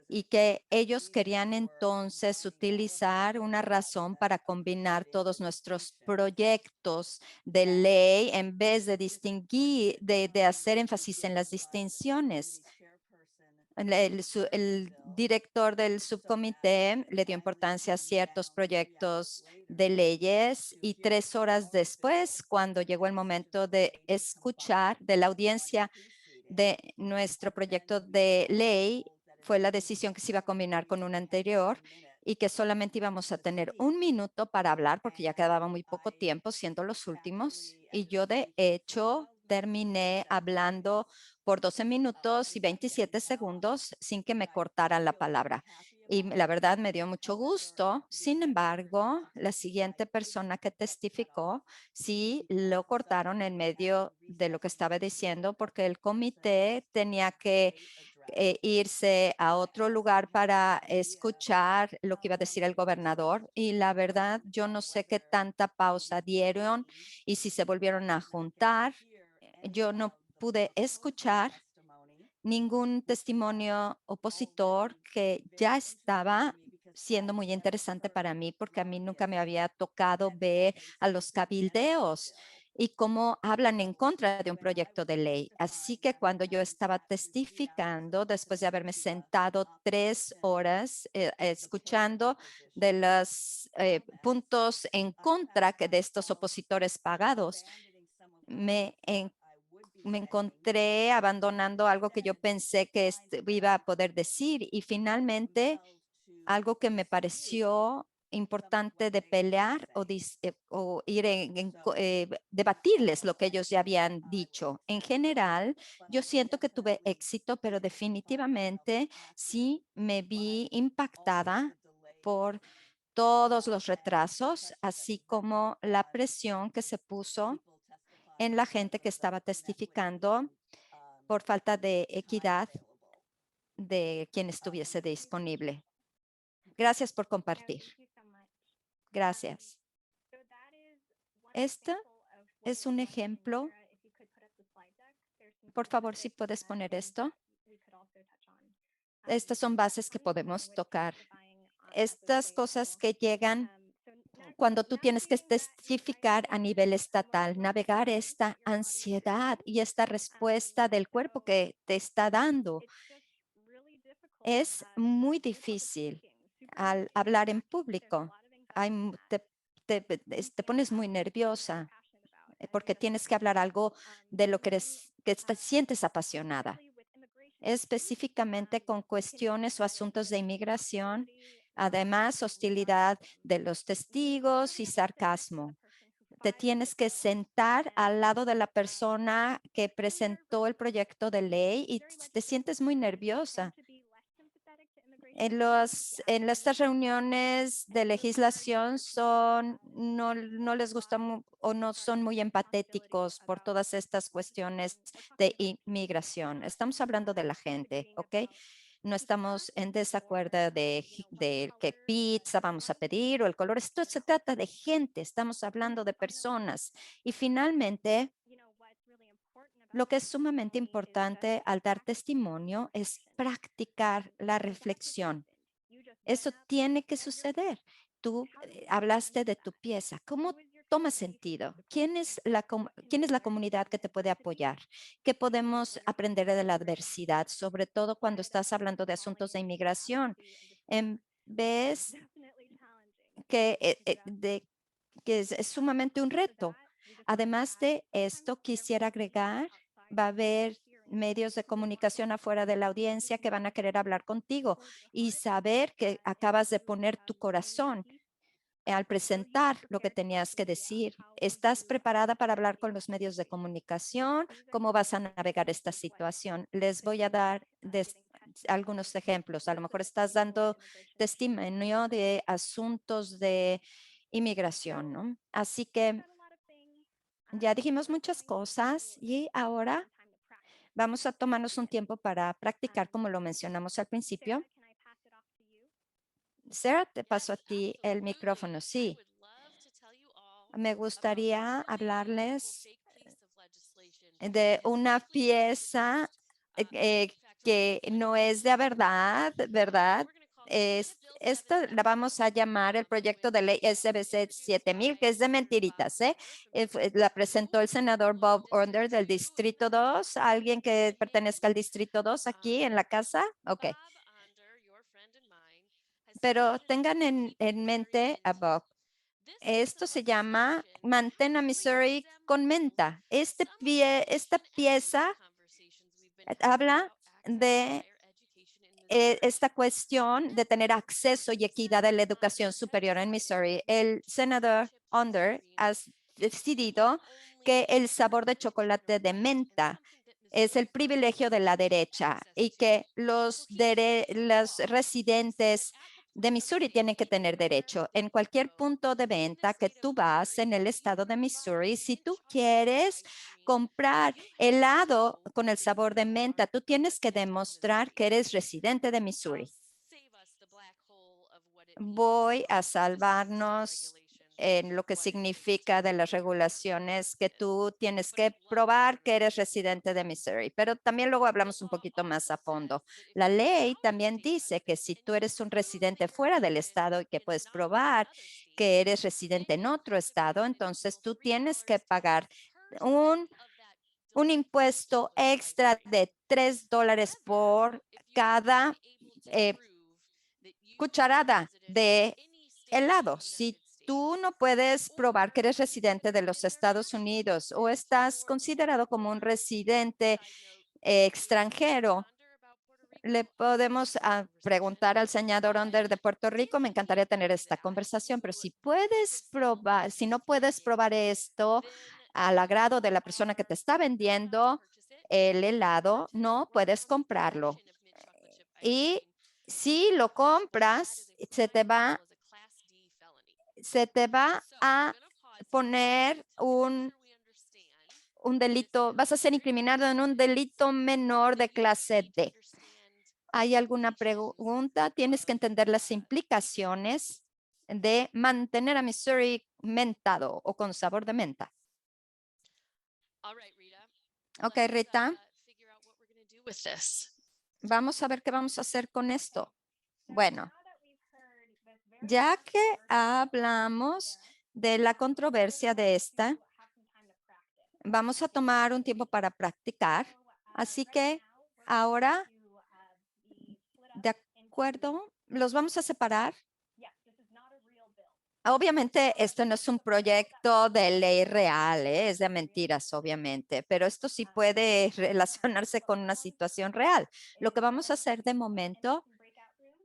y que ellos querían entonces utilizar una razón para combinar todos nuestros proyectos de ley en vez de distinguir, de hacer énfasis en las distinciones. El director del subcomité le dio importancia a ciertos proyectos de leyes y 3 horas después, cuando llegó el momento de escuchar de la audiencia de nuestro proyecto de ley, fue la decisión que se iba a combinar con una anterior y que solamente íbamos a tener 1 minuto para hablar porque ya quedaba muy poco tiempo siendo los últimos. Y yo de hecho terminé hablando por 12 minutos y 27 segundos sin que me cortaran la palabra. Y la verdad me dio mucho gusto. Sin embargo, la siguiente persona que testificó, sí lo cortaron en medio de lo que estaba diciendo porque el comité tenía que irse a otro lugar para escuchar lo que iba a decir el gobernador. Y la verdad, yo no sé qué tanta pausa dieron y si se volvieron a juntar. Yo no pude escuchar ningún testimonio opositor, que ya estaba siendo muy interesante para mí porque a mí nunca me había tocado ver a los cabildeos y cómo hablan en contra de un proyecto de ley. Así que cuando yo estaba testificando, después de haberme sentado 3 horas escuchando de los puntos en contra de estos opositores pagados, me encontré abandonando algo que yo pensé que iba a poder decir, y finalmente algo que me pareció importante de pelear o ir debatirles lo que ellos ya habían dicho. En general, yo siento que tuve éxito, pero definitivamente sí me vi impactada por todos los retrasos, así como la presión que se puso en la gente que estaba testificando por falta de equidad de quien estuviese disponible. Gracias por compartir. Gracias. Este es un ejemplo. Por favor, si puedes poner esto. Estas son bases que podemos tocar. Estas cosas que llegan cuando tú tienes que testificar a nivel estatal, navegar esta ansiedad y esta respuesta del cuerpo que te está dando. Es muy difícil al hablar en público. Te pones muy nerviosa porque tienes que hablar algo de lo que sientes apasionada, específicamente con cuestiones o asuntos de inmigración. Además, hostilidad de los testigos y sarcasmo. Te tienes que sentar al lado de la persona que presentó el proyecto de ley y te sientes muy nerviosa. En estas reuniones de legislación no les gusta o no son muy empatéticos por todas estas cuestiones de inmigración. Estamos hablando de la gente, ¿ok? No estamos en desacuerdo de qué pizza vamos a pedir o el color. Esto se trata de gente, estamos hablando de personas. Y finalmente, lo que es sumamente importante al dar testimonio es practicar la reflexión. Eso tiene que suceder. Tú hablaste de tu pieza. ¿Cómo toma sentido? ¿Quién es la comunidad que te puede apoyar? ¿Qué podemos aprender de la adversidad, sobre todo cuando estás hablando de asuntos de inmigración? En vez que es sumamente un reto. Además de esto, quisiera agregar, va a haber medios de comunicación afuera de la audiencia que van a querer hablar contigo y saber que acabas de poner tu corazón al presentar lo que tenías que decir. ¿Estás preparada para hablar con los medios de comunicación? ¿Cómo vas a navegar esta situación? Les voy a dar algunos ejemplos. A lo mejor estás dando testimonio de asuntos de inmigración, ¿no? Así que ya dijimos muchas cosas y ahora vamos a tomarnos un tiempo para practicar, como lo mencionamos al principio. Sarah, te paso a ti el micrófono. Sí, me gustaría hablarles de una pieza que no es de verdad, ¿verdad? Esto la vamos a llamar el proyecto de ley SBC 7000, que es de mentiritas, ¿eh? La presentó el senador Bob Order del Distrito 2. ¿Alguien que pertenezca al Distrito 2 aquí en la casa? Ok. Pero tengan en mente a Bob. Esto se llama Mantén a Missouri con menta. Esta pieza habla de esta cuestión de tener acceso y equidad a la educación superior en Missouri. El senador Under ha decidido que el sabor de chocolate de menta es el privilegio de la derecha y que los residentes de Missouri tienen que tener derecho. En cualquier punto de venta que tú vas en el estado de Missouri, si tú quieres comprar helado con el sabor de menta, tú tienes que demostrar que eres residente de Missouri. Voy a salvarnos en lo que significa de las regulaciones que tú tienes que probar que eres residente de Missouri, pero también luego hablamos un poquito más a fondo. La ley también dice que si tú eres un residente fuera del estado y que puedes probar que eres residente en otro estado, entonces tú tienes que pagar un impuesto extra de $3 por cada cucharada de helado. Si tú no puedes probar que eres residente de los Estados Unidos o estás considerado como un residente extranjero, le podemos preguntar al senador Onder de Puerto Rico. Me encantaría tener esta conversación, pero si puedes probar, si no puedes probar esto al agrado de la persona que te está vendiendo el helado, no puedes comprarlo. Y si lo compras, se te va a poner un delito, vas a ser incriminado en un delito menor de clase D. ¿Hay alguna pregunta? Tienes que entender las implicaciones de mantener a Missouri mentado o con sabor de menta. Ok, Rita. Vamos a ver qué vamos a hacer con esto. Bueno, ya que hablamos de la controversia de esta, vamos a tomar un tiempo para practicar. Así que ahora, de acuerdo, los vamos a separar. Obviamente, esto no es un proyecto de ley real, es de mentiras, obviamente, pero esto sí puede relacionarse con una situación real. Lo que vamos a hacer de momento,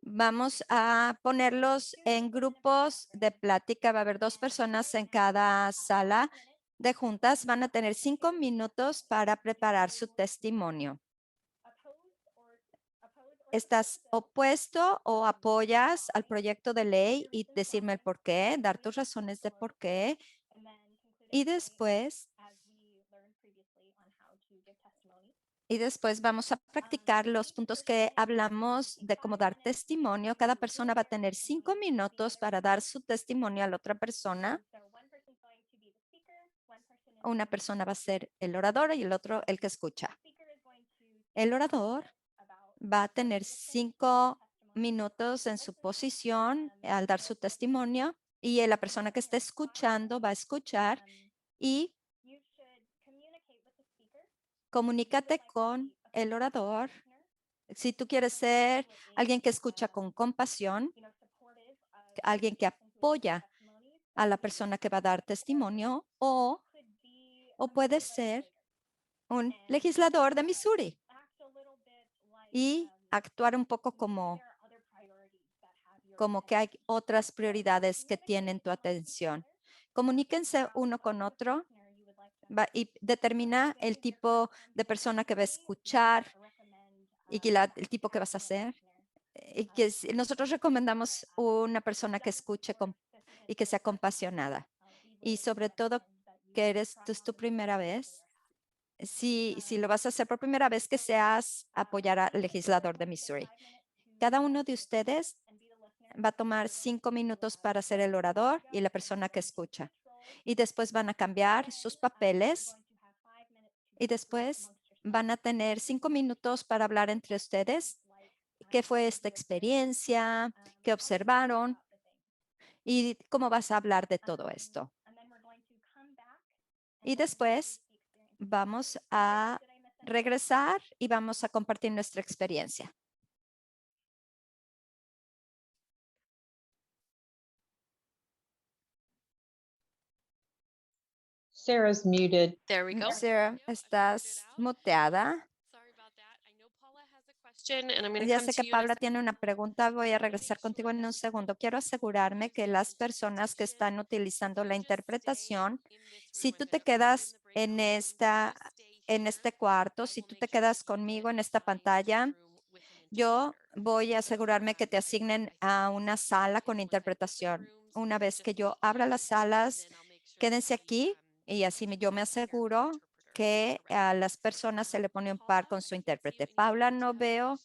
vamos a ponerlos en grupos de plática. Va a haber 2 personas en cada sala de juntas. Van a tener 5 minutos para preparar su testimonio. ¿Estás opuesto o apoyas al proyecto de ley y decirme el por qué, dar tus razones de por qué? Y después vamos a practicar los puntos que hablamos de cómo dar testimonio. Cada persona va a tener 5 minutos para dar su testimonio a la otra persona. Una persona va a ser el orador y el otro el que escucha. El orador va a tener 5 minutos en su posición al dar su testimonio y la persona que está escuchando va a escuchar y comunícate con el orador. Si tú quieres ser alguien que escucha con compasión, alguien que apoya a la persona que va a dar testimonio, o puede ser un legislador de Missouri y actuar un poco como como que hay otras prioridades que tienen tu atención. Comuníquense uno con otro y determina el tipo de persona que va a escuchar y el tipo que vas a hacer. Y que nosotros recomendamos una persona que escuche y que sea compasionada. Y sobre todo que es tu primera vez. Si lo vas a hacer por primera vez, que seas apoyar al legislador de Missouri. Cada uno de ustedes va a tomar 5 minutos para ser el orador y la persona que escucha. Y después van a cambiar sus papeles y después van a tener 5 minutos para hablar entre ustedes. ¿Qué fue esta experiencia? ¿Qué observaron? ¿Y cómo vas a hablar de todo esto? Y después vamos a regresar y vamos a compartir nuestra experiencia.
Sarah's muted.
There we go.
Sarah, estás muteada.
Sorry about that. I know Paula has a question and I'm going to
Ya
come
sé
to
que
you in a
Paula tiene una pregunta. Voy a regresar contigo en un segundo. Quiero asegurarme que las personas que están utilizando la interpretación, si tú te quedas en este cuarto, si tú te quedas conmigo en esta pantalla, yo voy a asegurarme que te asignen a una sala con interpretación. Una vez que yo abra las salas, quédense aquí y así yo me aseguro que a las personas se le pone un par con su intérprete. Paula, no veo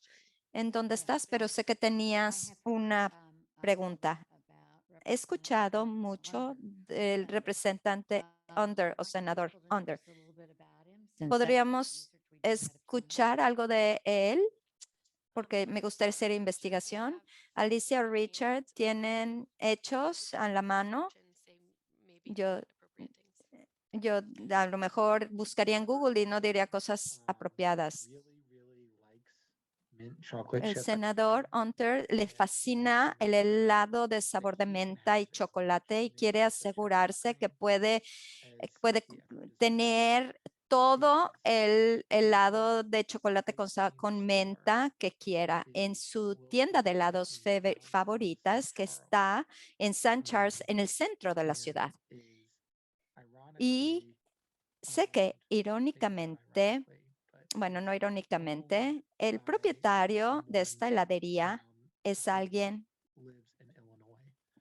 en dónde estás, pero sé que tenías una pregunta. He escuchado mucho del representante Under o senador Under. ¿Podríamos escuchar algo de él? Porque me gustaría hacer investigación. Alicia o Richard tienen hechos a la mano. Yo a lo mejor buscaría en Google y no diría cosas apropiadas.
Mint chocolate
El
chip.
senador Hunter le fascina el helado de sabor de menta y chocolate y quiere asegurarse que puede tener todo el helado de chocolate con menta que quiera en su tienda de helados favoritas que está en St. Charles, en el centro de la ciudad. Y sé que irónicamente, bueno, no irónicamente, el propietario de esta heladería es alguien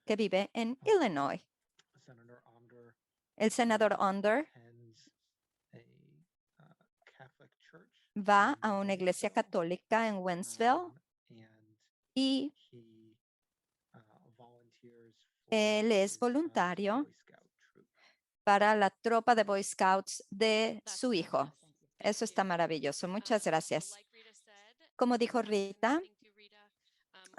que vive en Illinois. El senador Under va a una iglesia católica en Wentzville y él es voluntario para la tropa de Boy Scouts de su hijo. Eso está maravilloso. Muchas gracias. Como dijo Rita,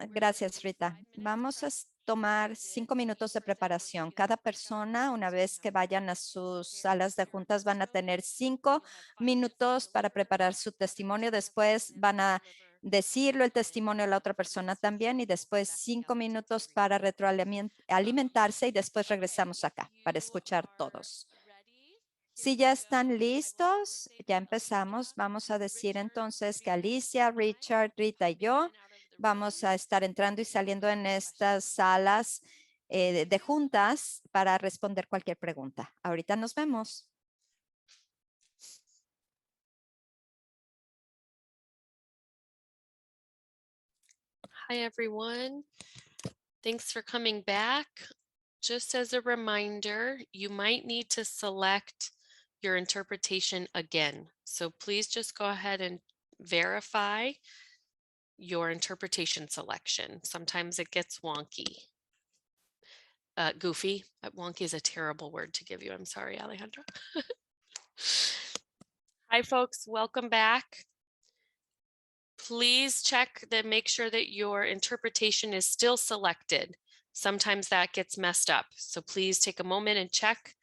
gracias, Rita. Vamos a tomar 5 minutos de preparación. Cada persona, una vez que vayan a sus salas de juntas, van a tener 5 minutos para preparar su testimonio. Después van a decirlo el testimonio a la otra persona también y después 5 minutos para retroalimentarse y después regresamos acá para escuchar todos. Si ya están listos, ya empezamos. Vamos a decir entonces que Alicia, Richard, Rita y yo vamos a estar entrando y saliendo en estas salas de juntas para responder cualquier pregunta. Ahorita nos vemos.
Hi, everyone. Thanks for coming back. Just as a reminder, you might need to select your interpretation again. So please just go ahead and verify your interpretation selection. Sometimes it gets wonky. Goofy. Wonky is a terrible word to give you. I'm sorry, Alejandra. Hi, folks. Welcome back. Please check to make sure that your interpretation is still selected. Sometimes that gets messed up. So please take a moment and check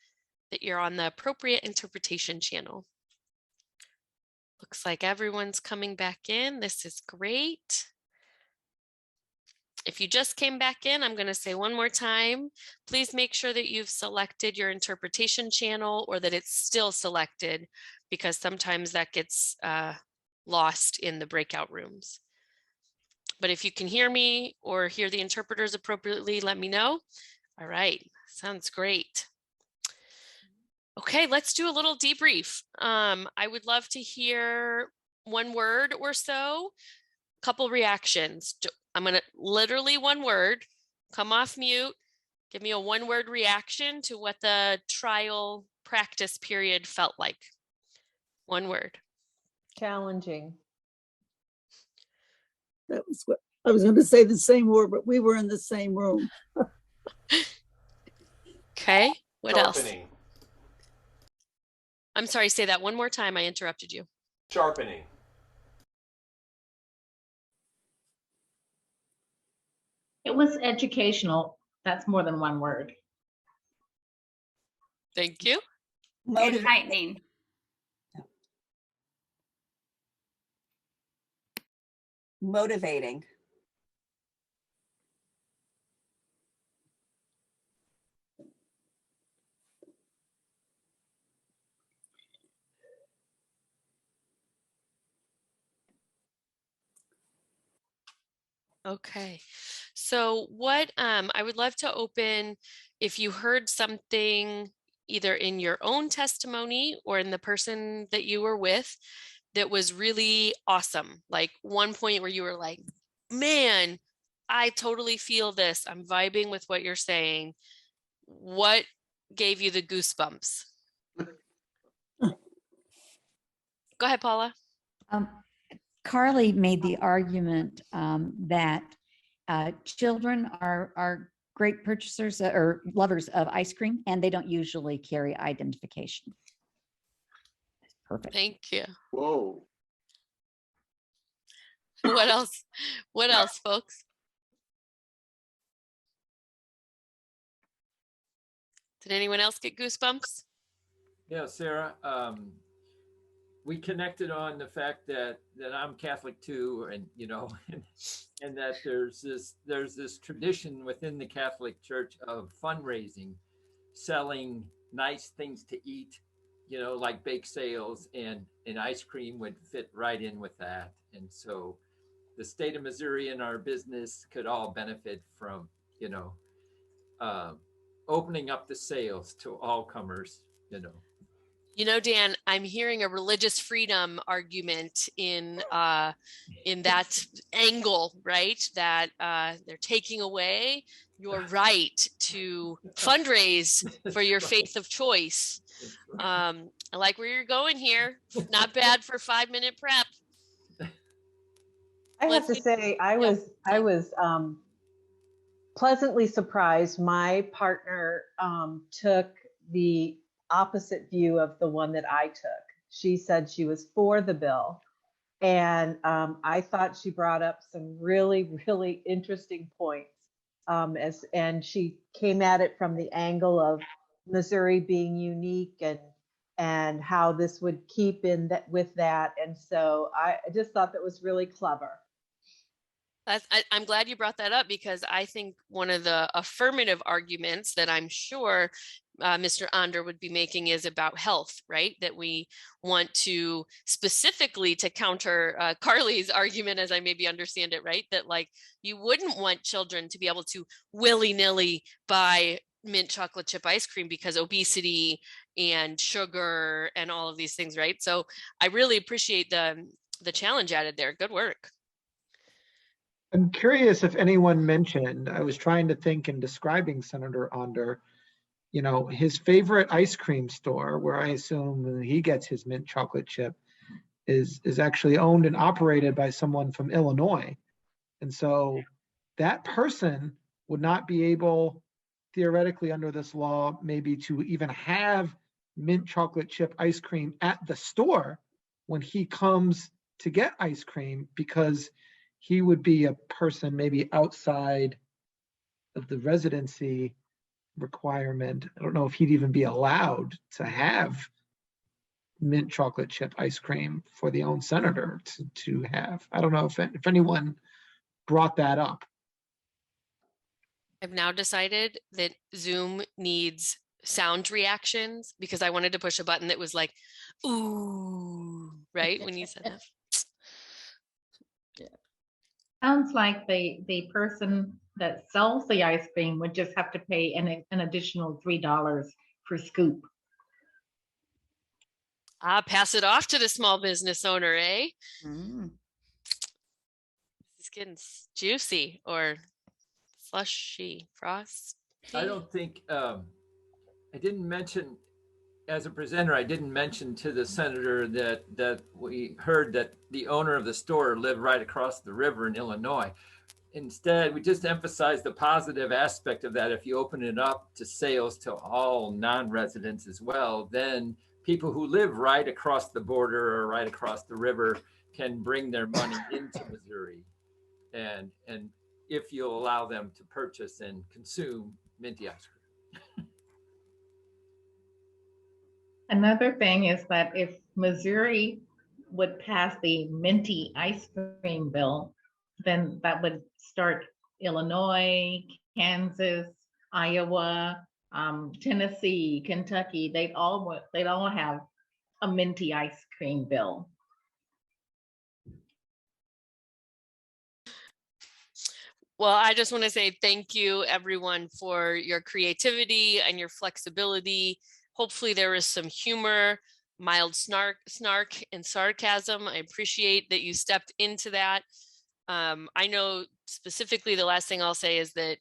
that you're on the appropriate interpretation channel. Looks like everyone's coming back in. This is great. If you just came back in, I'm going to say one more time, please make sure that you've selected your interpretation channel or that it's still selected, because sometimes that gets lost in the breakout rooms. But if you can hear me or hear the interpreters appropriately, let me know. All right, sounds great. Okay, let's do a little debrief. I would love to hear one word or so, couple reactions. I'm gonna literally one word, come off mute, give me a one-word reaction to what the trial practice period felt like. One word.
Challenging.
That was what I was going to say, the same word, but we were in the same room.
Okay, what else?
Sharpening.
I'm sorry, say that one more time. I interrupted you.
Sharpening.
It was educational. That's more than one word.
Thank you.
Enlightening.
Motivating.
Okay, so what I would love to open, if you heard something either in your own testimony or in the person that you were with that was really awesome, like one point where you were like, man, I totally feel this. I'm vibing with what you're saying. What gave you the goosebumps? Go ahead, Paula.
Carly made the argument that children are great purchasers or lovers of ice cream, and they don't usually carry identification. Perfect.
Thank you.
Whoa.
What else? What else, folks? Did anyone else get goosebumps?
Yeah, Sarah, we connected on the fact that I'm Catholic too, and and that there's this tradition within the Catholic Church of fundraising, selling nice things to eat, like bake sales, and ice cream would fit right in with that. And so the state of Missouri and our business could all benefit from, opening up the sales to all comers,
Dan, I'm hearing a religious freedom argument in that angle, right? That they're taking away your right to fundraise for your faith of choice. I like where you're going here. Not bad for 5-minute prep.
I have to say, I was pleasantly surprised. My partner took the opposite view of the one that I took. She said she was for the bill. And I thought she brought up some really, really interesting points. And she came at it from the angle of Missouri being unique and how this would keep in that with that. And so I just thought that was really clever.
I'm glad you brought that up, because I think one of the affirmative arguments that I'm sure Mr. Onder would be making is about health, right? That we want to specifically to counter Carly's argument, as I maybe understand it, right? That like you wouldn't want children to be able to willy-nilly buy mint chocolate chip ice cream because obesity and sugar and all of these things, right? So I really appreciate the challenge added there. Good work.
I'm curious if anyone mentioned, I was trying to think in describing Senator Onder, his favorite ice cream store, where I assume he gets his mint chocolate chip, is actually owned and operated by someone from Illinois. And so that person would not be able, theoretically under this law, maybe to even have mint chocolate chip ice cream at the store when he comes to get ice cream, because he would be a person maybe outside of the residency requirement. I don't know if he'd even be allowed to have mint chocolate chip ice cream for the own senator to have. I don't know if anyone brought that up.
I've now decided that Zoom needs sound reactions, because I wanted to push a button that was like, ooh, right? When you said that.
Sounds like the person that sells the ice cream would just have to pay an additional $3 per scoop.
Pass it off to the small business owner, eh?
Mm.
It's getting juicy or slushy, frost.
I don't think, I didn't mention, as a presenter, I didn't mention to the senator that we heard that the owner of the store lived right across the river in Illinois. Instead, we just emphasize the positive aspect of that. If you open it up to sales to all non-residents as well, then people who live right across the border or right across the river can bring their money into Missouri. And if you'll allow them to purchase and consume minty ice cream.
Another thing is that if Missouri would pass the minty ice cream bill, then that would start Illinois, Kansas, Iowa, Tennessee, Kentucky. They'd all have a minty ice cream bill.
Well, I just want to say thank you, everyone, for your creativity and your flexibility. Hopefully there was some humor, mild snark and sarcasm. I appreciate that you stepped into that. I know specifically the last thing I'll say is that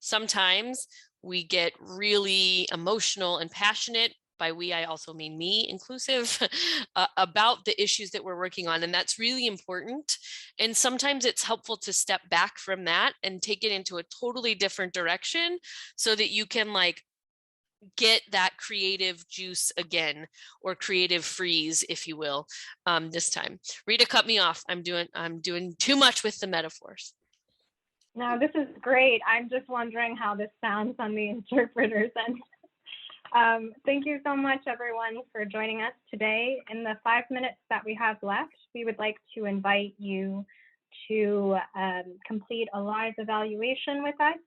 sometimes we get really emotional and passionate. By we, I also mean me inclusive, about the issues that we're working on. And that's really important. And sometimes it's helpful to step back from that and take it into a totally different direction so that you can like get that creative juice again, or creative freeze, if you will, this time. Rita, cut me off. I'm doing too much with the metaphors.
No, this is great. I'm just wondering how this sounds on the interpreter's end. Thank you so much, everyone, for joining us today. In the 5 minutes that we have left, we would like to invite you to complete a live evaluation with us.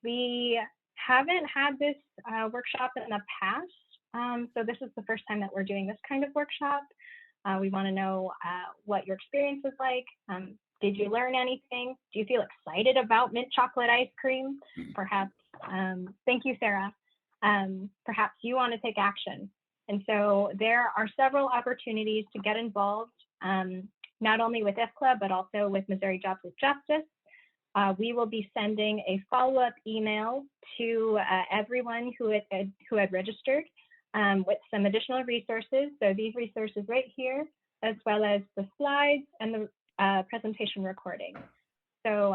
We haven't had this workshop in the past, so this is the first time that we're doing this kind of workshop. We want to know what your experience was like. Did you learn anything? Do you feel excited about mint chocolate ice cream? Perhaps. Thank you, Sarah. Perhaps you want to take action. And so there are several opportunities to get involved, not only with IFCLA, but also with Missouri Jobs with Justice. We will be sending a follow-up email to everyone who had registered with some additional resources. So these resources right here, as well as the slides and the presentation recording. So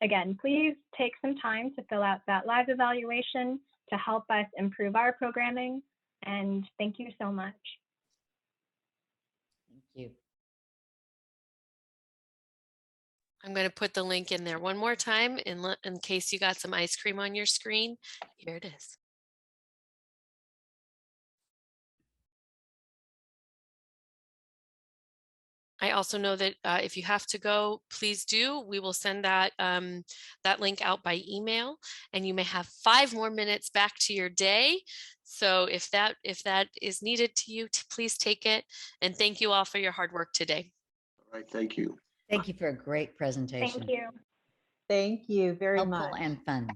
again, please take some time to fill out that live evaluation to help us improve our programming. And thank you so much.
Thank you.
I'm going to put the link in there one more time in case you got some ice cream on your screen. Here it is. I also know that if you have to go, please do. We will send that that link out by email, and you may have 5 more minutes back to your day. So if that is needed to you, please take it. And thank you all for your hard work today.
All right, thank you.
Thank you for a great presentation.
Thank you.
Thank you very
Helpful
much.
and fun.